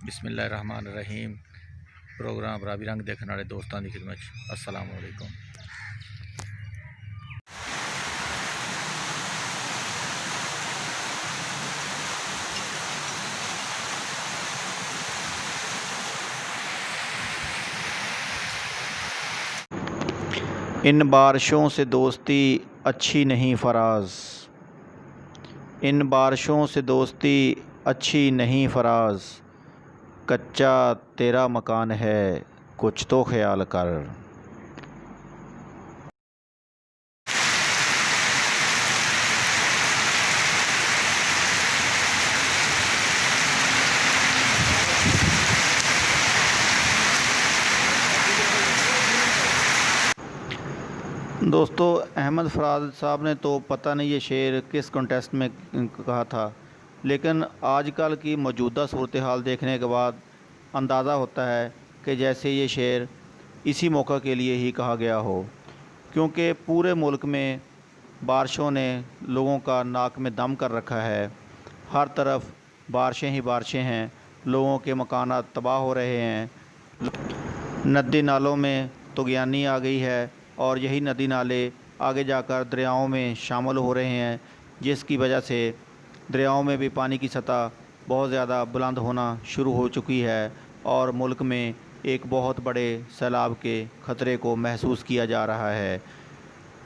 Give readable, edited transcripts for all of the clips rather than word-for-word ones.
बिस्मिल्लाहिर्रहमानिर्रहीम। प्रोग्राम रावी रंग देखने वाले दोस्तों की खिदमत अस्सलाम वालेकुम। इन बारिशों से दोस्ती अच्छी नहीं फराज, इन बारिशों से दोस्ती अच्छी नहीं फराज, कच्चा तेरा मकान है कुछ तो ख्याल कर। दोस्तों, अहमद फराज साहब ने तो पता नहीं ये शेर किस कॉन्टेस्ट में कहा था, लेकिन आजकल की मौजूदा सूरत हाल देखने के बाद अंदाज़ा होता है कि जैसे ये शेर इसी मौका के लिए ही कहा गया हो, क्योंकि पूरे मुल्क में बारिशों ने लोगों का नाक में दम कर रखा है। हर तरफ बारिशें ही बारिशें हैं, लोगों के मकानात तबाह हो रहे हैं, नदी नालों में तुग़यानी आ गई है और यही नदी नाले आगे जाकर दरियाओं में शामिल हो रहे हैं, जिसकी वजह से दरियाओं में भी पानी की सतह बहुत ज़्यादा बुलंद होना शुरू हो चुकी है और मुल्क में एक बहुत बड़े सैलाब के ख़तरे को महसूस किया जा रहा है।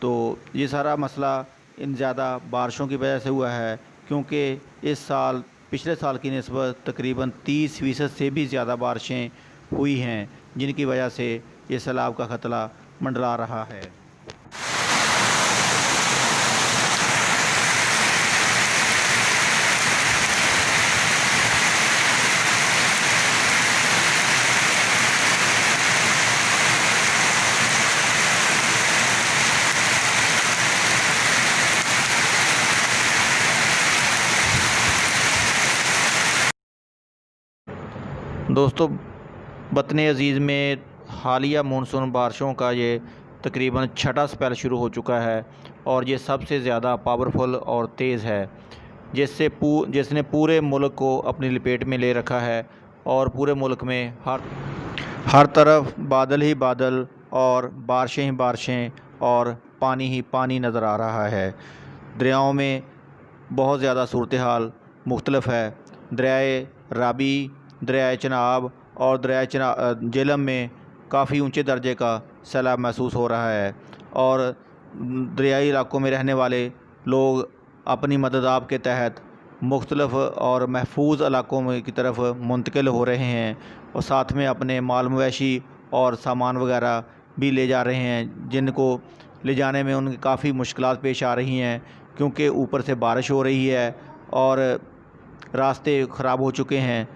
तो ये सारा मसला इन ज़्यादा बारिशों की वजह से हुआ है, क्योंकि इस साल पिछले साल की निस्बत तकरीबन 30% से भी ज़्यादा बारिशें हुई हैं, जिनकी वजह से ये सैलाब का ख़तरा मंडरा रहा है। दोस्तों, वतन अज़ीज़ में हालिया मानसून बारिशों का ये तकरीबन छठा स्पेल शुरू हो चुका है और ये सबसे ज़्यादा पावरफुल और तेज़ है, जिसने पूरे मुल्क को अपनी लपेट में ले रखा है और पूरे मुल्क में हर तरफ बादल ही बादल और बारिशें ही बारिशें और पानी ही पानी नज़र आ रहा है। दरियाओं में बहुत ज़्यादा सूरत हाल मुख्तलिफ है। दरियाए रावी, दरियाए चनाब और दरियाए झेलम में काफ़ी ऊंचे दर्जे का सैलाब महसूस हो रहा है और दरियाई इलाकों में रहने वाले लोग अपनी मदद के तहत मुख्तलिफ और महफूज इलाकों में की तरफ मुंतकिल हो रहे हैं और साथ में अपने माल मवेशी और सामान वगैरह भी ले जा रहे हैं, जिनको ले जाने में उनकी काफ़ी मुश्किलात पेश आ रही हैं, क्योंकि ऊपर से बारिश हो रही है और रास्ते ख़राब हो चुके हैं।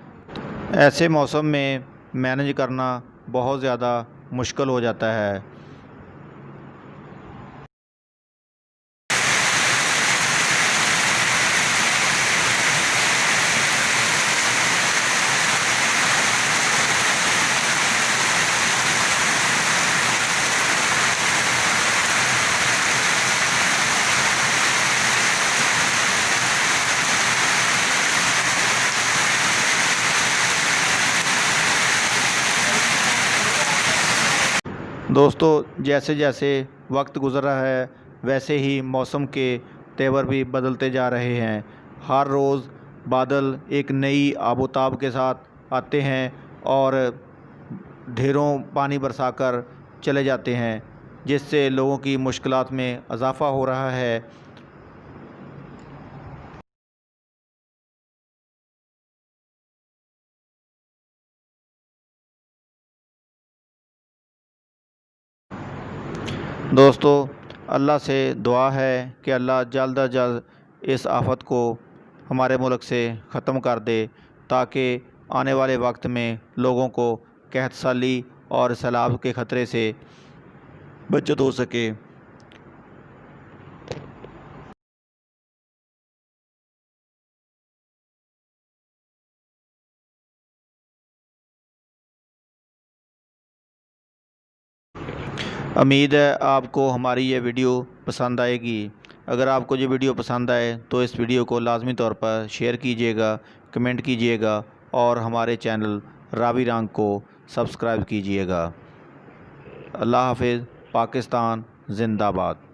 ऐसे मौसम में मैनेज करना बहुत ज़्यादा मुश्किल हो जाता है। दोस्तों, जैसे जैसे वक्त गुज़र रहा है वैसे ही मौसम के तेवर भी बदलते जा रहे हैं। हर रोज़ बादल एक नई आबोताब के साथ आते हैं और ढेरों पानी बरसाकर चले जाते हैं, जिससे लोगों की मुश्किलात में इजाफ़ा हो रहा है। दोस्तों, अल्लाह से दुआ है कि अल्लाह जल्द अज जल्द इस आफ़त को हमारे मुल्क से ख़त्म कर दे, ताकि आने वाले वक्त में लोगों को कहत साली और सैलाब के ख़तरे से बचत हो सके। उम्मीद है आपको हमारी ये वीडियो पसंद आएगी। अगर आपको ये वीडियो पसंद आए तो इस वीडियो को लाजमी तौर पर शेयर कीजिएगा, कमेंट कीजिएगा और हमारे चैनल रावी रंग को सब्सक्राइब कीजिएगा। अल्लाह हाफिज़। पाकिस्तान जिंदाबाद।